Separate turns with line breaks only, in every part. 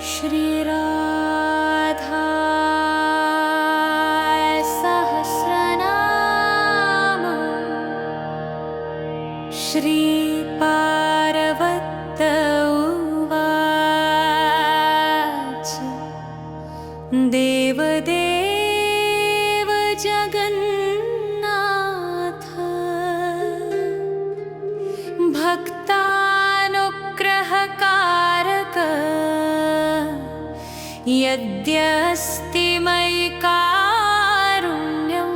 श्रीराधा सहस्रनाम श्रीपार्वत उवाच। देवदेव जगन्नाथ भक्तानुग्रहकारक यद्यस्ति मयि कारुण्यं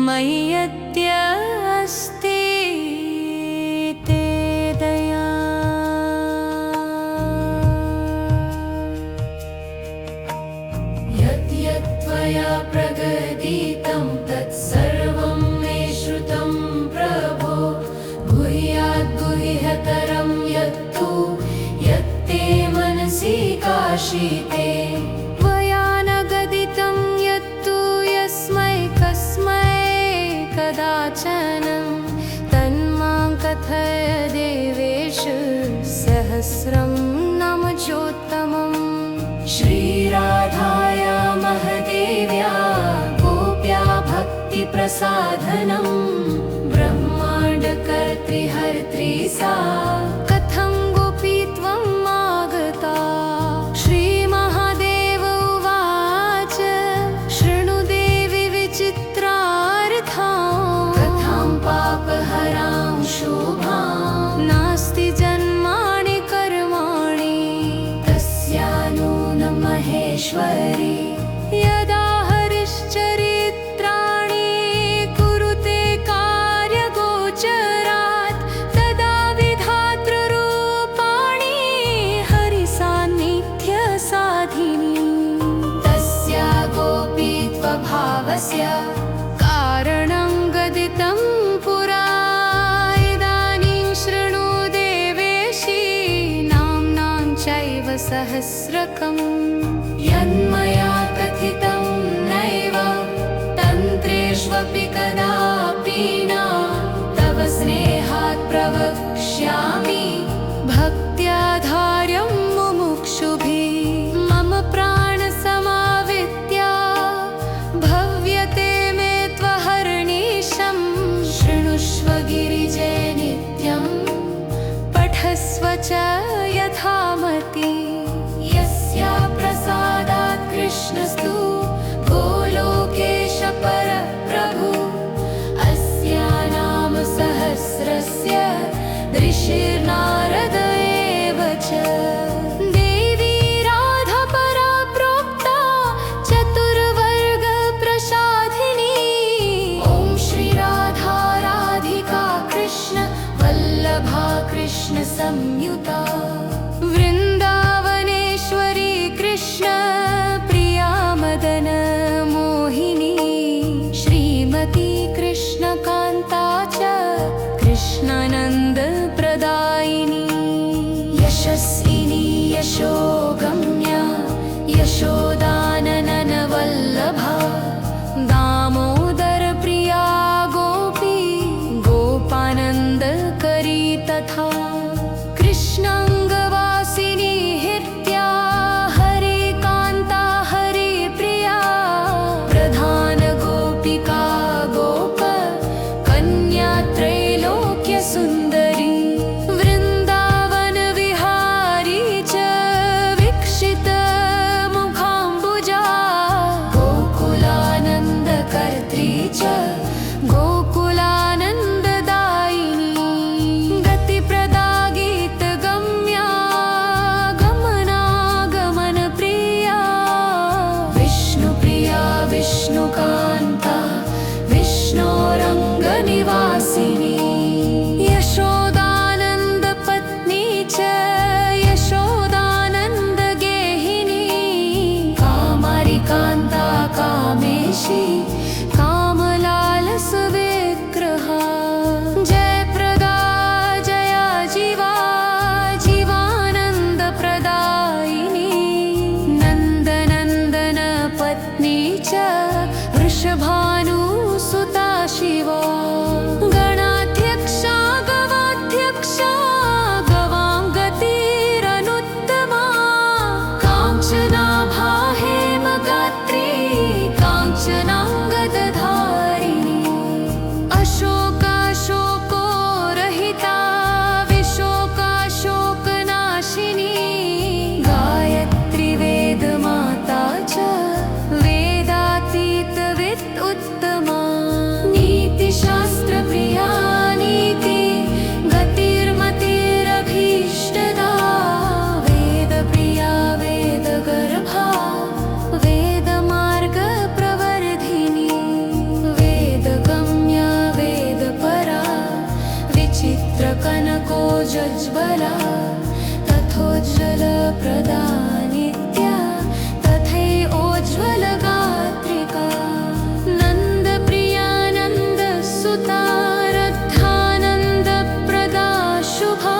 मयि यद्यस्ति ते दया। यद्यत् त्वया प्रगदितं तत्सर्वं मे श्रुतं प्रभो। गुह्याद् गुह्यतरं यत्तु यत्ते मनसि काशिते। त्वया न गदितं यत्तु यस्मै कस्मै कदाचन तन्मां कथय देवेश सहस्रं नामचोत्तमम्। श्रीराधाया महदेव्या गोप्या भक्तिप्रसाधनं ब्रह्माण्डकर्त्री सा कथं गोपीत्वम् आगता। श्रीमहादेव उवाच शृणु देवि विचित्रार्थां कथां पापहरां शुभां। नास्ति जन्माणि कर्माणि तस्या नूनं महेश्वरी। यदा हरिश्चरित्राणि कुरुते कार्यगोचरात् तदा विधातृरूपाणि हरिसान्निध्यसाधिनी। तस्या गोपीत्वभावस्य कारणं गदितं पुरा। इदानीं शृणु देवेशी नाम्नां चैव सहस्रकम्। यन्मया कथितं नैव तन्त्रेष्वपि कदापि न तव स्नेहात् प्रवक्ष्यामि भक्त्याधार्यं मुमुक्षुभिः। मम प्राणसमावित्या भव्यते मे त्वहर्निशं। शृणुष्व गिरिजे नित्यं पठस्व च यथामति। यस्या प्रसादात् कृष्णस्तु गोलोकेश परप्रभु। अस्या नाम सहस्रस्य ऋषिर्नारद एव च। देवी राधा परा प्रोक्ता चतुर्वर्गप्रसादिनी। ॐ श्रीराधा राधिका कृष्ण वल्लभा कृष्ण संयुता। वृन्दावनेश्वरी कृष्ण प्रिया मदन मोहिनी। श्रीमती कृष्णकान्ता च कृष्णानन्द प्रदायिनी। यशस्विनी यशोगम्या यशोदाननन वल्लभा। दामोदर प्रिया गोपी गोपानन्दकरी तथा। कृष्णाङ्गवासिनी हृत्या हरिकान्ता हरिप्रिया। प्रधान गोपिका गोप कन्या त्रैलोक्यसुन्दरी। कनकोज्ज्वला तथोज्ज्वलप्रदा नित्या तथैवोज्ज्वलगात्रिका नन्दप्रियानन्दसुता रद्धानन्दप्रदा शुभा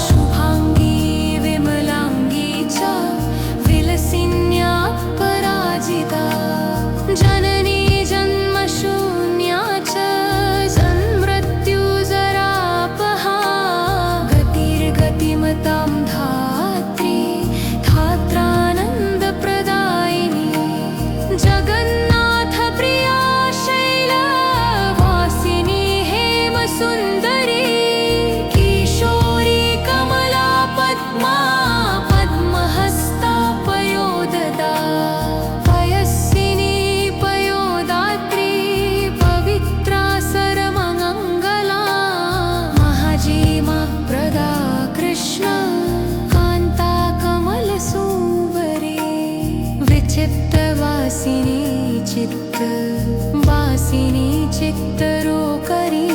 शुभाङ्गी विमलाङ्गी च विलसिन्या पराजिता जननी जन्मशून्या च जन्मृत्युजरापहा गतिर्गतिमतां धात्री धात्रानन्दप्रदायिनी जगन्नाथप्रिया शैलवासिनी हेमसुन्दरी किशोरी कमला पद्मा पद्महस्ता पयोददा पयस्विनी पयोदात्री पवित्रा सर्वमङ्गला महाजीमा प्रदा कृष्ण कान्ता कमलसुन्दरी विचित्तवासिनी चित्तवासिनी चित्तरोकरी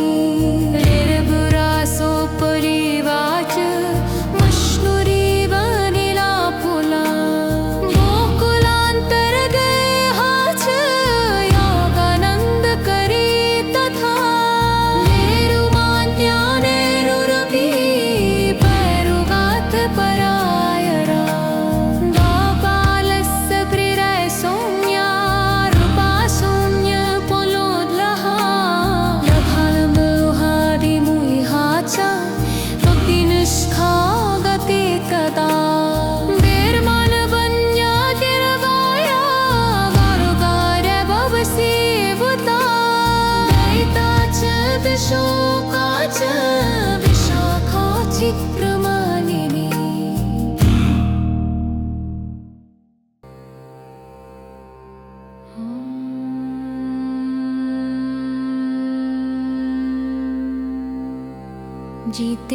ऋर्भुरासोपरिवाच मश्नुरीव नीलापुला गोकुलान्तर्गेहा च योगानन्दकरी तथा नेरुमान्या नेरुरपि पैरुगातपरायरा द्वापालस्य प्रिरय सौम्या रूपा सौम्य पुलोद्लहा लभामोहादिमुहा च भक्तिनिष्ठा गति तदा वीर्मानवन्यातिर्गाया गारुगार्यभवसीवुता दयिता च विशोका च विशाखा चित्रमालिनी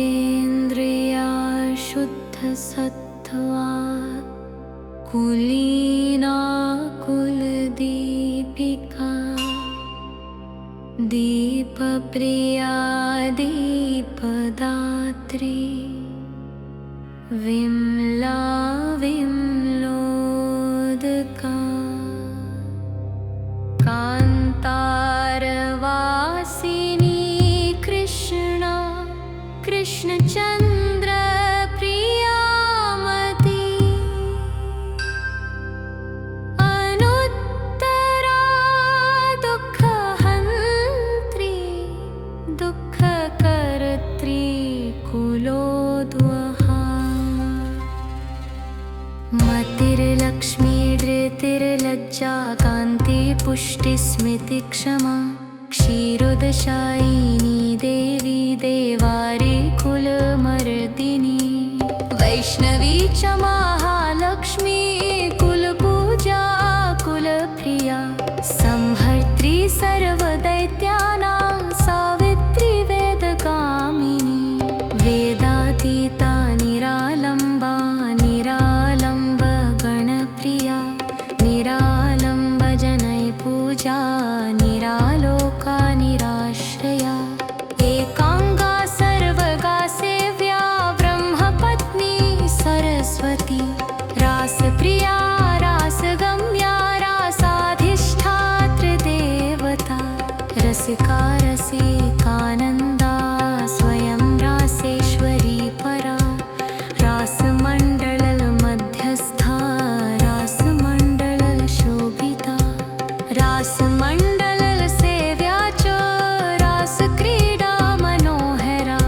जितेन्द्रिया शुद्धसत्त्वा कुलीना कुलदीपिका दीपप्रिया दीपदात्री विमला विमलोदका कान्तारवासिनी कृष्णा कृष्णचन्द्र प्रियामती अनुत्तरा दुःखहन्त्री दुःखकर्त्री कुलोद्वहा मतिर्लक्ष्मी धृतिर्लज्जा कान्ति पुष्टिस्मृति क्षमा क्षीरोदशायिनी देवी देवारी कुलमर्दिनी वैष्णवी च महालक्ष्मी कुलपूजा कुलप्रिया संहर्त्री सर्वदैत्यानां सावित्री वेदकामिनी वेदातीता निरालम्बा निरालम्ब गणप्रिया निरालम्ब जनै पूजा निरालोका निराश्रया एकांगा सर्वगा सेव्या ब्रह्मपत्नी सरस्वती रासप्रिया रासगम्या रासाधिष्ठात्र देवता रसिका रसिकानन्दा स्वयं रासेश्वरी परा रासमण्डल मध्यस्था रासमण्डल शोभिता रासमण्डल सेव्या च रासक्रीडा मनोहरा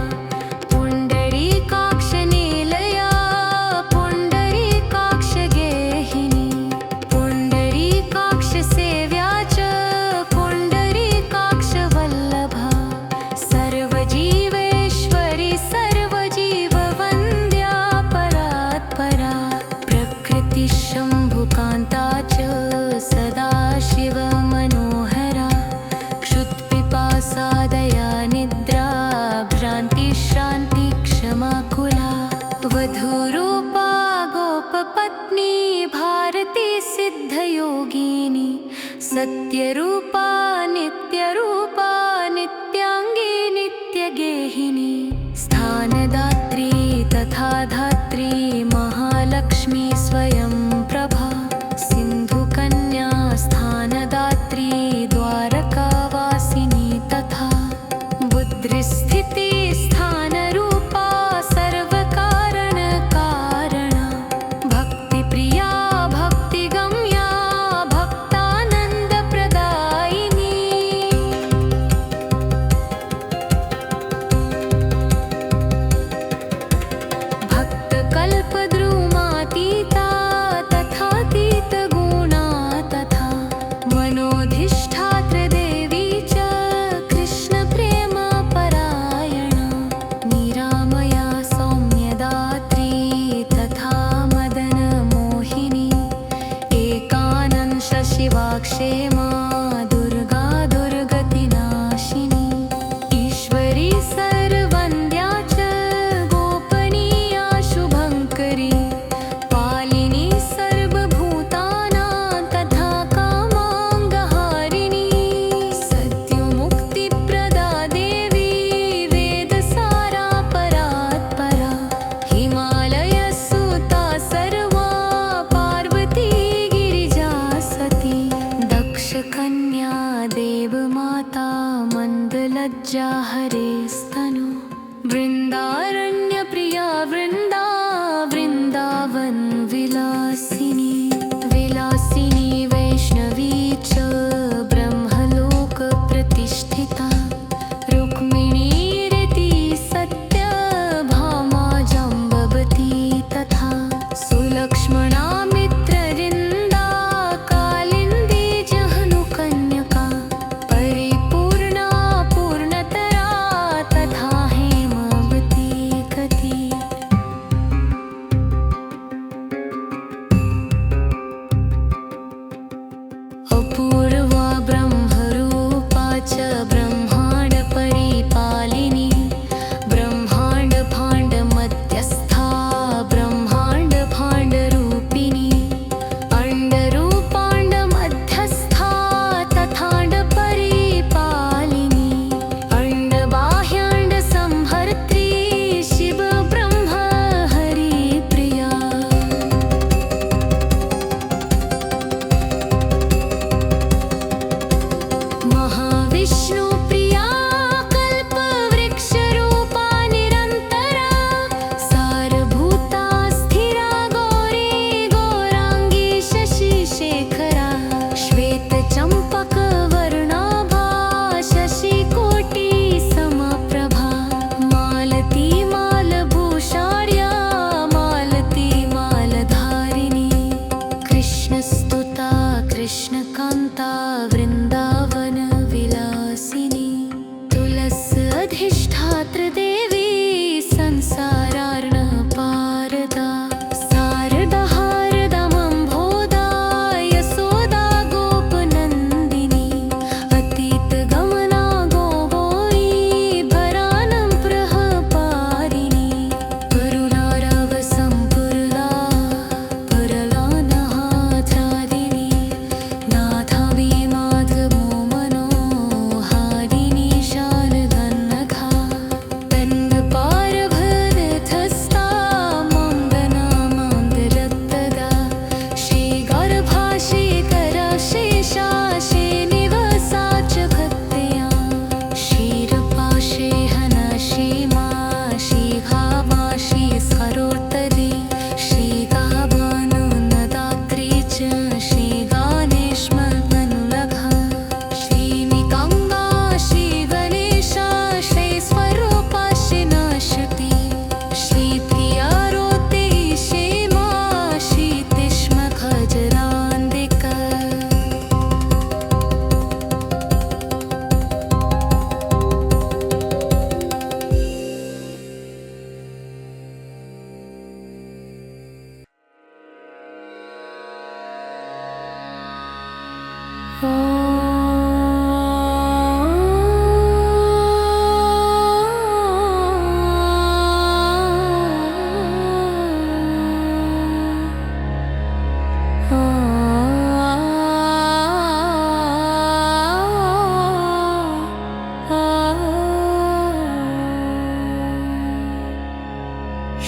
पुण्डरीकाक्ष नीलया पुण्डरीकाक्ष गेहिनी पुण्डरीकाक्ष सेव्या च पुण्डरीकाक्ष वल्लभा सर्वजीवेश्वरी सर्वजीववन्द्या परात्परा प्रकृतिशम्भुकान्ता च सदाशिव मनोहरा क्षुत्पिपासा दया निद्रा भ्रान्तिश्रान्ति क्षमाकुला वधूरूपा गोपपत्नी भारती सिद्धयोगिनी सत्यरूपा नित्याङ्गी नित्यगेहिनी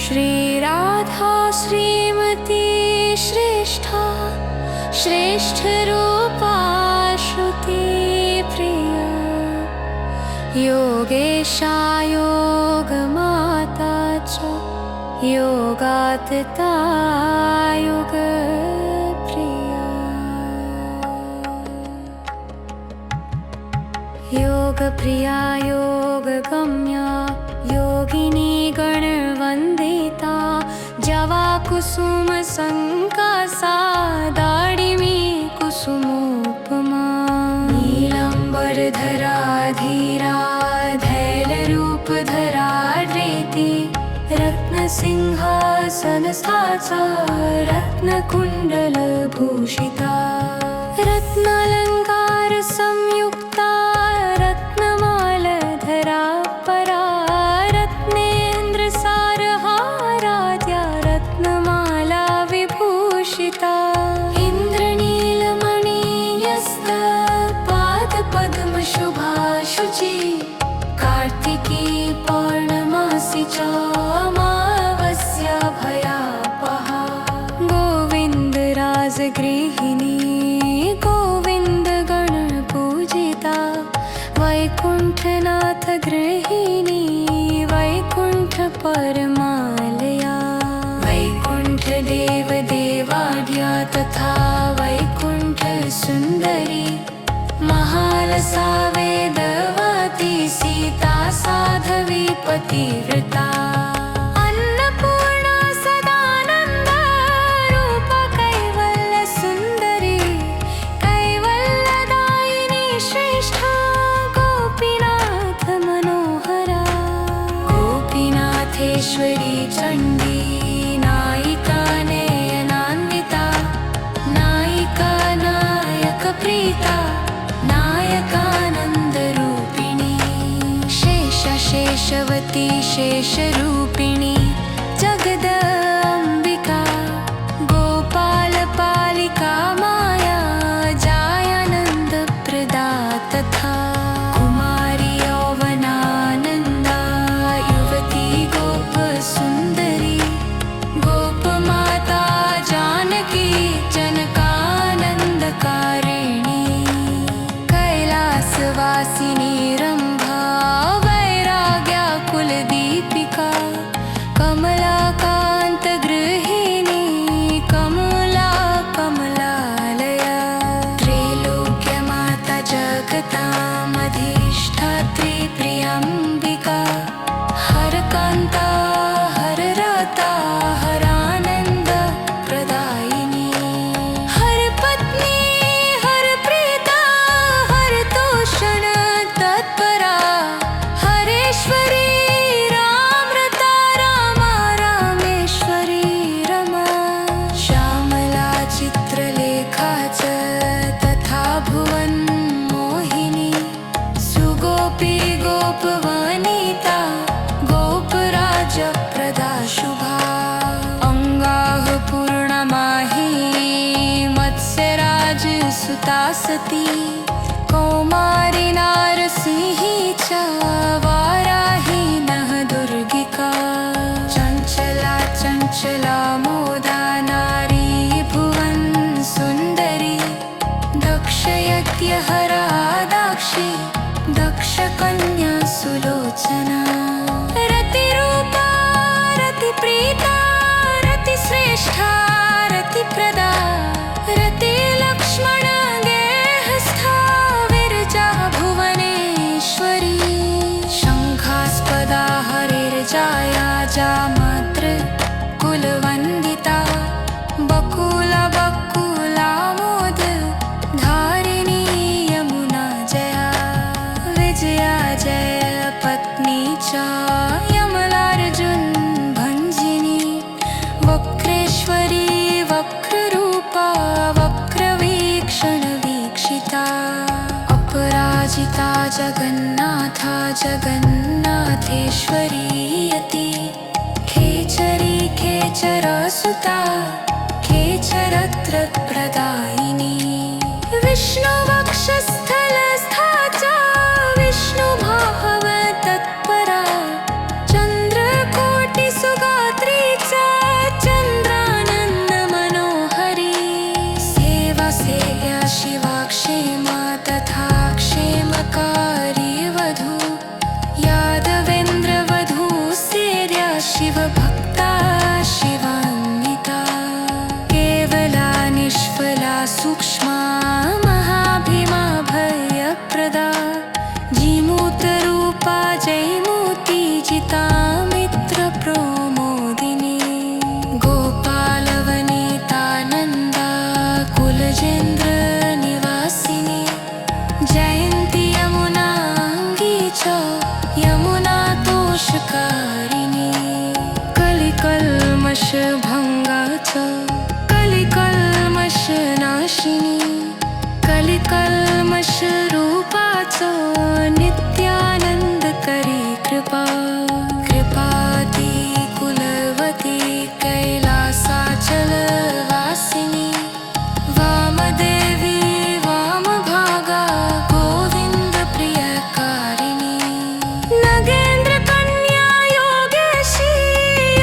श्रीराधा श्रीमती श्रेष्ठा श्रेष्ठरूपा श्रुतिप्रिया योगेशा योगमाता च योगातीता योगप्रिया योगप्रिया योगगम्या योगिनी गणवन्दिता जवा कुसुम संकासा दाडिमी कुसुमोपमा नीलाम्बरधरा धीरा धैलरूपधरा रेति रत्नसिंहासनस्थाचा रत्नकुण्डलभूषिता रत्नालङ्कार संयुक्ता रत्नमालधरा परा रत्नेन्द्रसारहाराद्या रत्नमाला विभूषिता इन्द्रनीलमणिन्यस्ता पादपद्मशुभा शुचि कार्तिकी पौर्णमासी च अमावस्या भयापहा गोविन्दराजगृहिणी गोविन्दगणपूजिता वैकुण्ठनाथ गृहिणी वैकुण्ठपरमालया वैकुण्ठदेवदेवाढ्या तथा वैकुण्ठसुन्दरी महालसा वेदवती सीता साध्वी पतिव्रता अन्नपूर्णा सदानन्दा रूपा कैवल्यसुन्दरी कैवल्यदायिनी श्रेष्ठा गोपीनाथ मनोहरा गोपीनाथेश्वरी चण्डी नायिका नयनान्विता नायिका नायकप्रीता नायकानन्दरूपिणी शेषवती शेषरूपिणी जगदम्बिका गोपालपालिका माया जायानन्दप्रदा तथा कुमारी यौवनानन्दा युवती गोपसुन्दरी गोपमाता जानकी जनकानन्दकारिणी कैलासवासिनी रम्भा वैराग्याकुलदीपिका कमलाकान्तगृहिणी कमला कमलालया त्रैलोक्यमाता जगतामधिष्ठात्री प्रियम्बिका हरकान्ता हररता हरानन्द प्रदायिनी हरपत्नी हरप्रीता हरतोषण तत्परा हरेश्वरी रामरता रामा रामेश्वरी रमा श्यामला चित्रलेखा च तथा भुवन मोहिनी सुगोपी गोपवनिता गोपराजप्रदा शुभा अङ्गाः पूर्णमाही मत्स्यराजसुता सती कौमारी नारसिंही च वाराही नः दुर्गिका चञ्चला चञ्चला मोदा नारी भुवन सुन्दरी दक्षयज्ञहरा दाक्षी दक्षकन्या सुलोचना रतिरूपा रतिप्रीता रतिश्रेष्ठा रतिप्रदा रतिलक्ष्मण गेहस्था विरजा भुवनेश्वरी शङ्खास्पदा हरिर्जाया जामातृ कुलवन्दिता बकुला बकुलामोद धारिणी यमुना जया विजया जय पत्नी च यमलार्जुन भञ्जिनी वक्रेश्वरी वक्ररूपा वक्रवीक्षण वीक्षिता अपराजिता जगन्नाथा जगन्नाथेश्वरी यति खेचरी खेचरसुता खेचरत्रप्रदायिनी विष्णुवक्षस्थलस्था च विष्णुभाव तत्परा चन्द्रकोटिसुगात्री शिवभक्ता शिवान्विता केवला निष्फला सूक्ष्मा महाभीमा भयप्रदा जीमूतरूपा जयमूर्ति जिता मित्रप्रमोदिनी गोपालवनितानन्दा कुलजेन्द्र निवासिनी जयन्ती यमुनाङ्गी च यमुनातोषकारिणी कलिकल्मषभङ्गा च कलिकल्मषनाशिनी कलिकल्मषरूपा च नित्यानन्दकरी कृपा कृपाति कुलवती कैलासाचलवासिनी वामदेवी वामभागा गोविन्दप्रियकारिणी नगेन्द्रकन्या योगेशी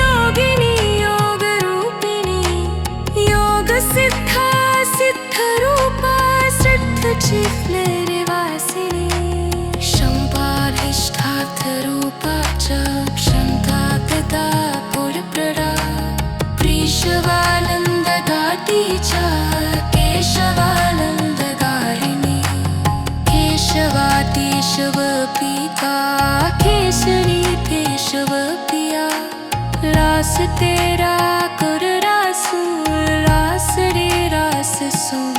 योगिनी योगरूपिणी योगसिद्धा सिद्धरूपा सिद्धचिह्ननिवासिनी शम्पाभीष्टार्थरूपा च शन्ताकृता पुरप्रदा वृषभानन्ददाती च केशवानन्दगारिणी केशवातीशवपिका केसरी केशवप्रिया लास तेरा कुररासु लासरे रास सुंदरी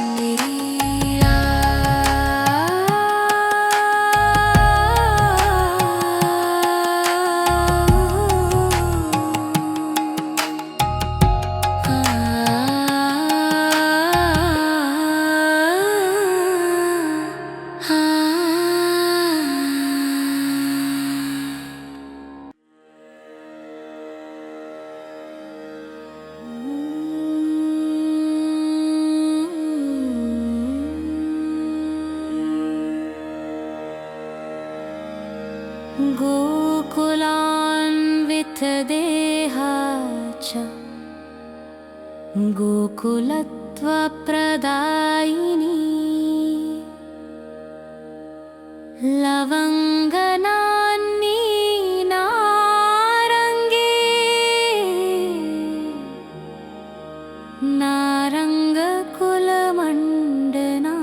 गोकुलान्वितदेहा च गोकुलत्वप्रदायिनी लवङ्गनान्नी नारङ्गी नारङ्गकुलमण्डना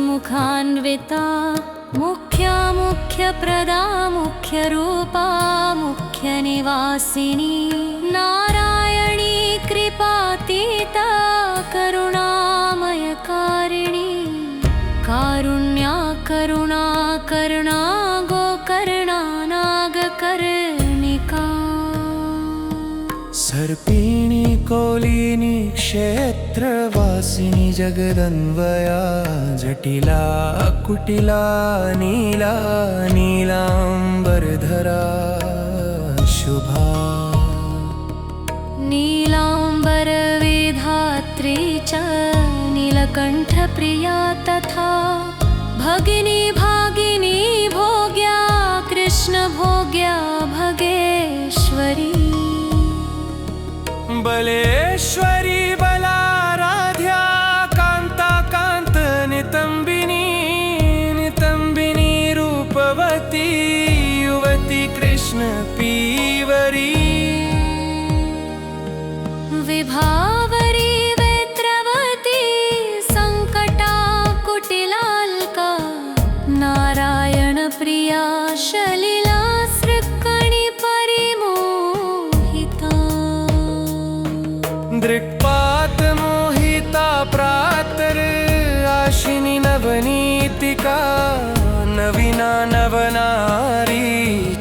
मुखान्विता मुख्यप्रदा मुख्यरूपा मुख्यनिवासिनी नारायणी कृपातीता करुणामयकारिणी कारुण्या करुणा करुणा गोकर्णा नागकर्णिका
सर्पिणी कोलिनी क्षेत्रवासिनी जगदन्वया जटिला कुटिला नीला नीलाम्बरधरा शुभा
नीलाम्बरविधात्री च नीलकण्ठप्रिया तथा भगिनी भागिनी भोग्या कृष्णभोग्या भगेश्वरी
बलेश्वरी बलाराध्या कान्ता कान्त नितम्बिनी नितम्बिनी रूपवती युवती कृष्ण पीवरी
विभावरी वैत्रवती संकटा कुटिलाल्का नारायण प्रिया शलिला सृक्कणि परिमोहिता
दृक्पात मोहिता प्रातर आशिनी नवनीतिका नवीना नवनारी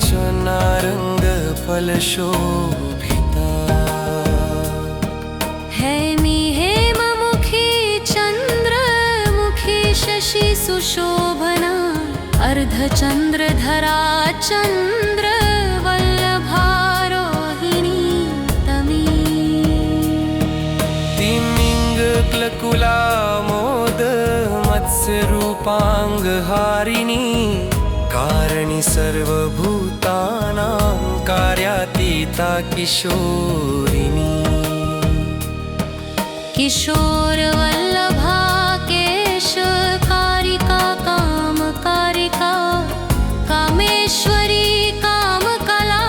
च नारंग फलशोभिता
हैमी हेममुखी चंद्रमुखी शशि सुशोभना अर्धचंद्रधरा चंद्रवल्लभारोहिणी तमी
तिमिंगक्लकुला मोद मत्स्य रूपांगहारिणी कारणि सर्वभूतानां कार्यातीता किशोरिणी।
किशोरवल्लभा केशकारिका कामकारिका कामेश्वरी कामकला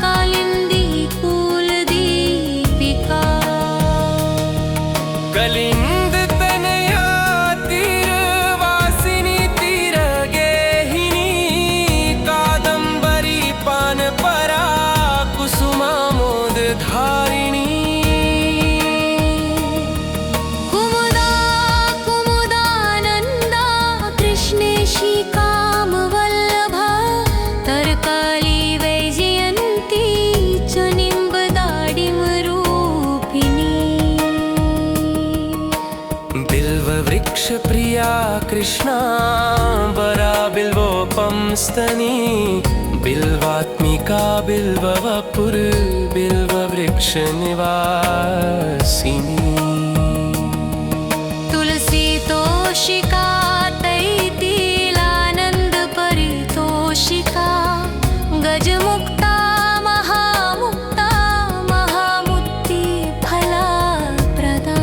कालिन्दी कुलदीपिका।
कलिंद तनया तीरवासिनी तीरगेहिनी कादम्बरी पानपरा कुसुमामोदधारिणी।
कुमुदा कुमुदानन्दा कृष्णेशी कामवल्लभा तरकाली वैजयन्ती च निम्बदाडिमरूपिणी।
बिल्ववृक्षप्रिया कृष्णा वरा बिल्वोपंस्तनी बिल्वात्मिका बिल्ववपुर बिल्ववृक्षनिवासिनी।
तुलसी तोषिका तैतीलानन्द परितोषिका गजमुक्ता महामुक्ता महामुक्ति फलप्रदा।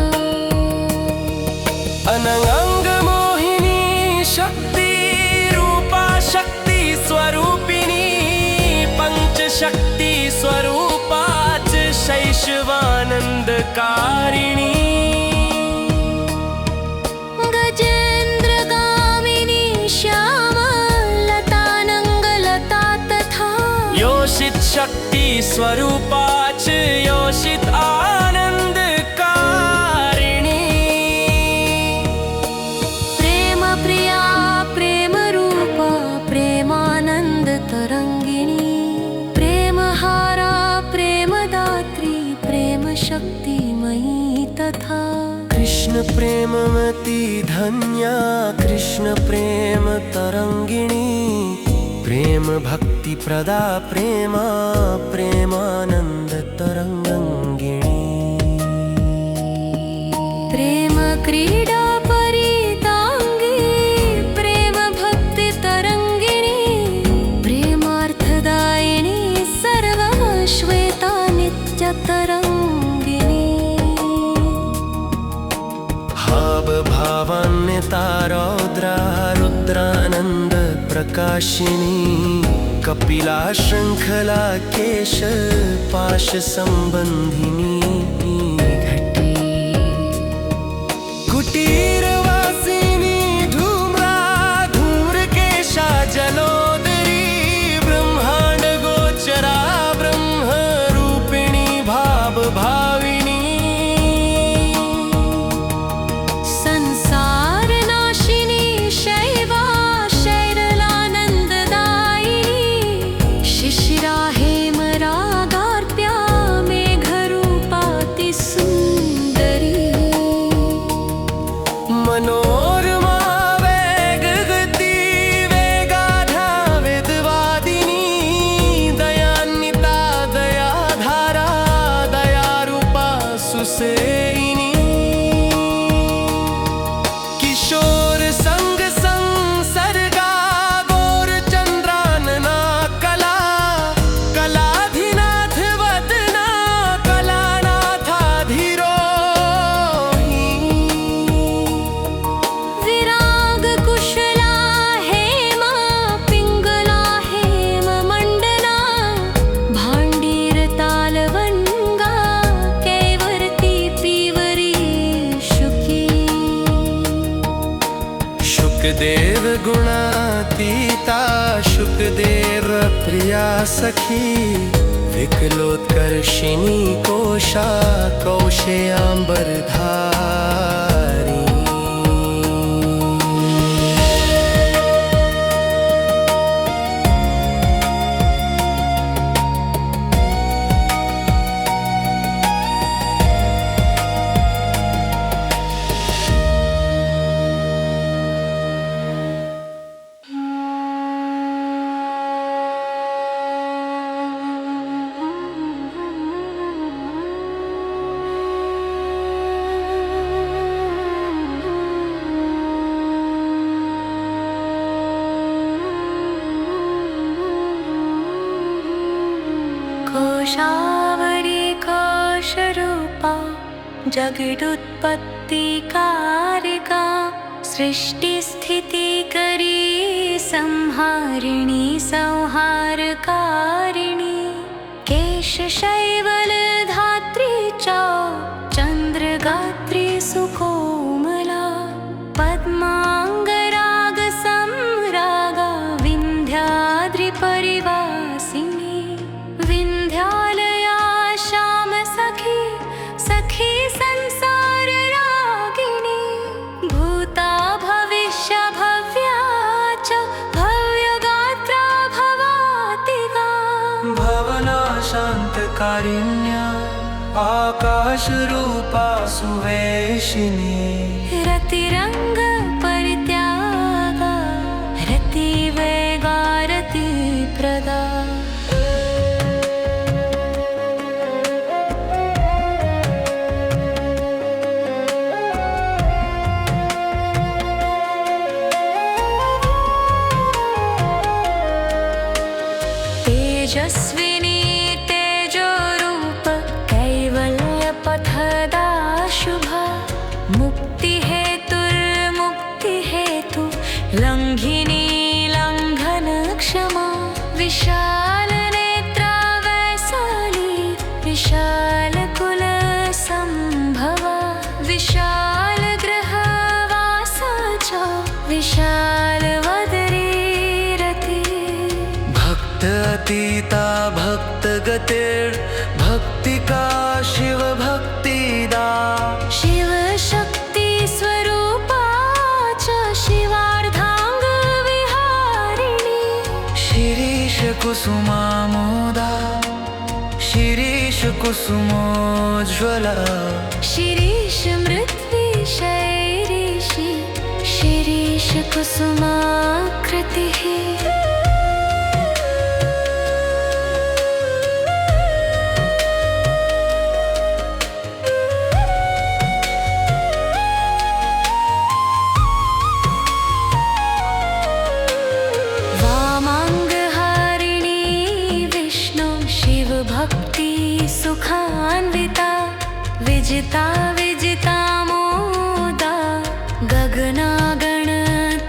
अनंग मोहिनी शक्ति रूपा शक्ति स्वरूपिणी पंचशक्ति स्वरूपा च शैशवानंदकारिणी।
गजेन्द्रगामिनी श्यामा लतानङ्गलता तथा
योषित शक्ति स्वरूपा च योषित आनंदकारिणी।
प्रेम प्रिया प्रेम रूपा प्रेमानंद तरंगिणी प्रेमहारा प्रेमदात्री प्रेम शक्तिमयी तथा।
कृष्ण प्रेममती धन्या कृष्ण प्रेम तरंगिणी प्रेम भक्ति प्रदा प्रेमा प्रेमानंद तरंगिणी।
प्रेम क्रीडा परितांगी प्रेम भक्ति तरंगिणी प्रेमार्थदायिनी सर्वश्वेता नित्य तरंगिणी।
भाव भावान्यता रौद्रा रुद्रानंद प्रकाशिनी कपिला श्रृंखला केश पाश संबंधिनी घटी। कुटीरवासिनी धूम्रा धूम्रकेशा जलोदरी ब्रह्मांड गोचरा ब्रह्म रूपिणी भाव भाविनी।
संसार नाशिनी शैवा शैरलानंददायिनी शिशिरा हेमरागार्प्या मेघरूपाति सुंदरी।
मनोरमा वेगगति वेगाढा वेदवादिनी दयान्विता दयाधारा दयारूपा सुसेयिनी। किशोर संग संसर्गा गौर चंद्रानना कला कलाधिनाथ वदना कलानाथाधिरोही।
विराग कुशला हेमा पिंगला हेम मंडला भांडीर तालवंगा कैवर्ती पीवरी शुकी।
शुकदेव गुणातीता शुकदेव प्रिया सखी विकलोत्कर्षिणी कोशा कौशेयांबरधारी।
कोशावरी कोशरूपा जगदुत्पत्ति कारिका सृष्टि स्थिति करी संहारिणी संहारकारिणी केशशैवल धात्री च चंद्रगात्री सुकोमला पद्मांगराग सम्रागा विन्ध्याद्रिपरिवासिनी विन्ध्यालया श्याम सखी सखी संसार रागिणी भूता भविष्य भव्या च भव्यगात्रा भवातिगा
भवना शान्तकारिण्या आकाशरूपा सुवेशिनी
रतिरंग परित्यागा रतिवेगा रतिप्रदा तेजस्विनी तेजोरूप कैवल्यपथदा शुभा मुक्ति हेतु लंघिनी लंघन क्षमा विशाल नेत्रा वैशाली विशाल कुल संभवा विशाल गृह वासा च विशाल वदरी रति
भक्त अतीता भक्त गतिर् भक्ति का शिव भक्तिदा
शिव शक्ति स्वरूपा च शिवार्धांग विहारिणी
शिरीष कुसुमामोदा शिरीष कुसुमोज्ज्वला
शिरीष मृत्वी शैरीषि शिरीष कुसुमाकृतिः भक्ति सुखान्विता विजिता विजिता मोदा गगनागण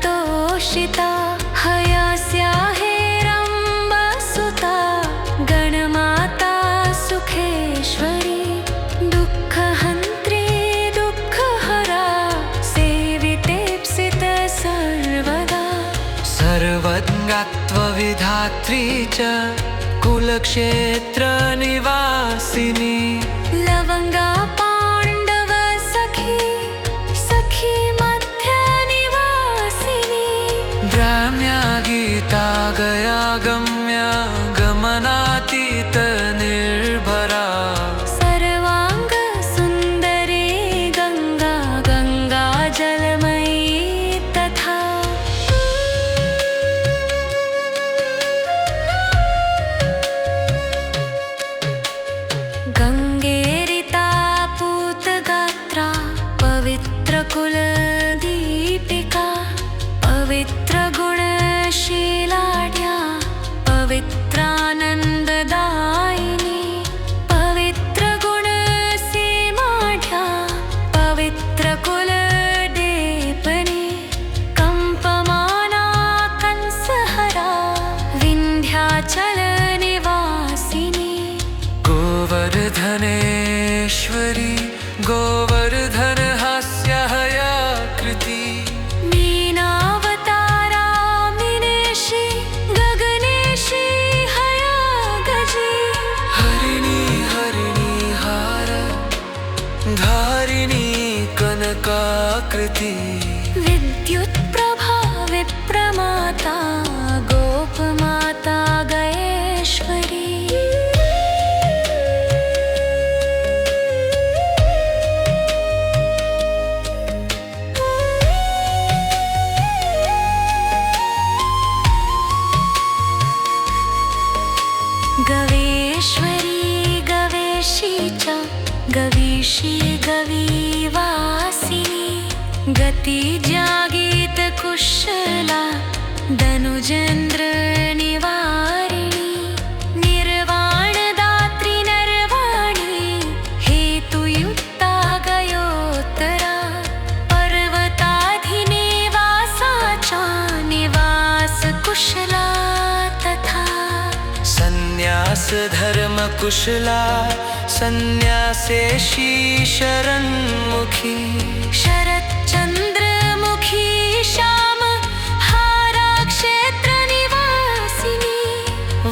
तोषिता हयास्या हेरम्बसुता गणमाता सुखेश्वरी दुःखहन्त्री दुःखहरा सेवितेप्सित सर्वदा
सर्वज्ञत्वविधात्री च कुलक्षेत्र निवासिनी
लवंगा पांडव सखी सखी मध्य निवासिनी
ब्राह्म्या गीता गया गम्या गमनातीत निर्भरा
सर्वांग सुंदरी गंगा गंगा जलमयी तथा गंगेरिता पूतगात्रा पवित्र कुलदीपिका पवित्र गुणशीलाढ्या पवित्रानन्ददायिनी पवित्र गुणसीमाढ्या पवित्र कुलदेपनी कंपमाना कंसहरा विन्ध्याचल निवासिनी
गोवर्धनेश्वरी गोवर्धन हास्य हया कृति
मीनावतारा मीनेशी गगनेशी हया गजी
हरिणी हरिणी हार धारिणी कनकाकृति
विद्युत प्रभा विप्रमाता गोपमाता गयेश्वरी गवेश्वरी गवेशी च गवीशी गवीवासिनी गति जागीत कुशला धनुजेन्द्र निवारिणी निर्वाण दात्री
सन्यास धर्म कुशला सन्यासेशी शरणमुखी
शरच्चन्द्रमुखी श्याम हारा क्षेत्र निवासिनी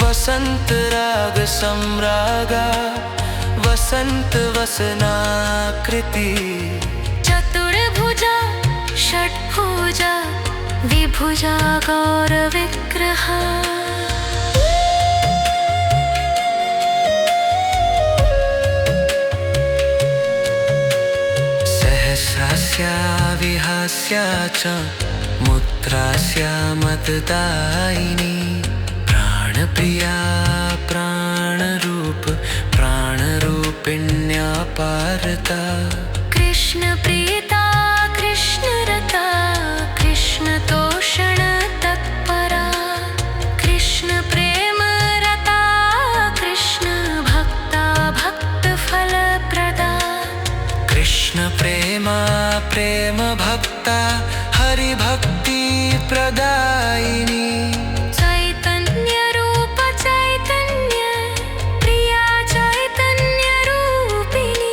वसंत राग सम्रागा वसंत वसनाकृति
चतुर्भुजा षट्भुजा विभुजा गौरविग्रहा
सहस्रास्या विहास्या च मुद्रास्या मतदायिनी प्राणप्रिया प्राणरूप प्राणरूपिण्या पारता
कृष्णप्रीता कृष्णरता कृष्णतोषण तत्परा कृष्णप्रेमरता कृष्णभक्ता भक्तफलप्रदा
कृष्ण प्रेमा प्रेम भक्ता हरिभक्ति प्रदायिनी
चैतन्यरूप चैतन्य प्रिया चैतन्यरूपिणी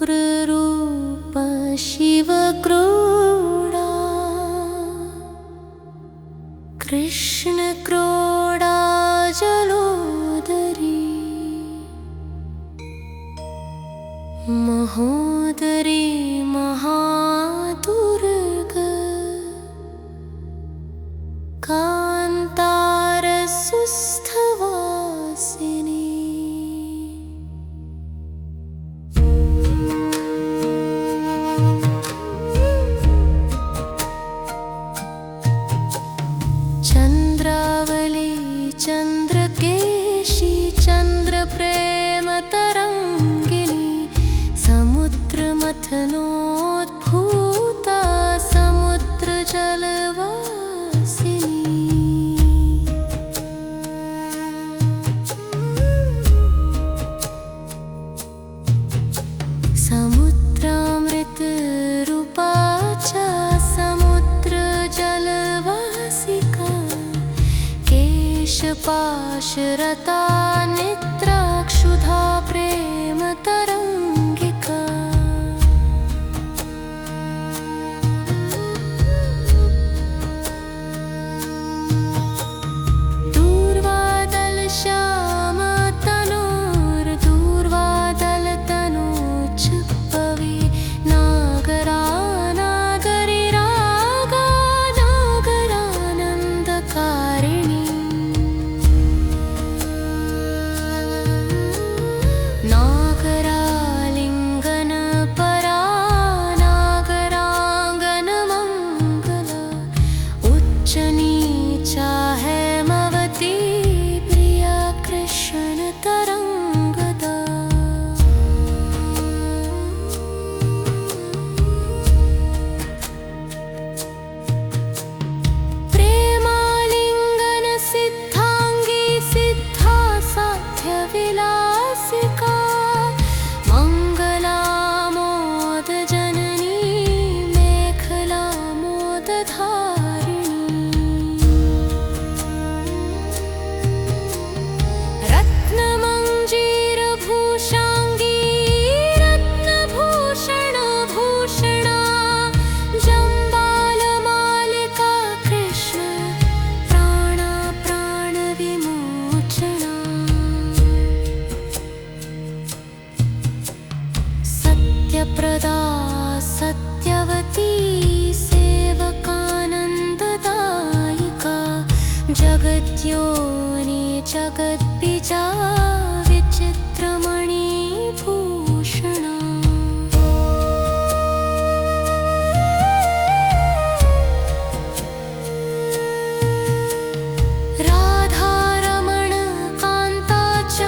उग्ररूप शिवक्रोडा कृष्णक्रोडा जलोदरी महोदरी महादुर्ग कान्तारसुस्थवासिनी चन्द्रावली चन्द्रकेशी चन्द्रप्रेमतरङ्गिनी समुद्रमथनोद्भूता समुद्रजलवासिनी समुद्रामृतरूपा च समुद्रजलवासिका केशपाशरता निद्राक्षुधा प्रेमतरङ्गिका दूर्वादलश्यामतनोर्दूर्वादलतनोच्छुपवे नागरा नागरिरागा नागरानन्दकारिणी नागरालिङ्गनपरा नागराङ्गनमङ्गला उच्चनीचा हेमवती प्रिया कृष्णतरङ्गदा प्रेमालिङ्गनसिद्धाङ्गी सिद्धा साध्यविलासिका मङ्गलामोदजननी मेखलामोदधारिणी रत्नमञ्जीरभूषाङ्गी रत्नभूषणभूषणा जम्बालमालिका कृष्ण प्राणा प्राणविमोचना सत्यप्रदा सत्यवती सेवकानन्ददायिका जगद्योनि जगद्बीजा विचित्रमणिभूषणा राधारमण कान्ता च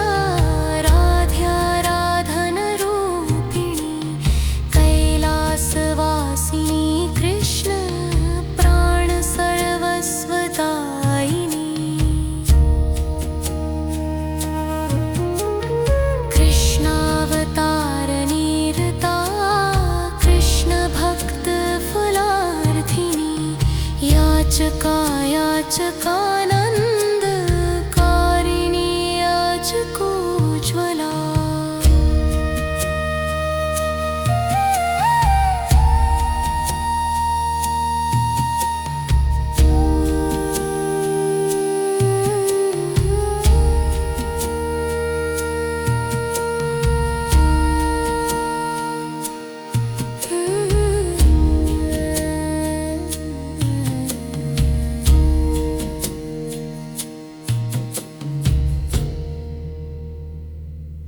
मुस्कान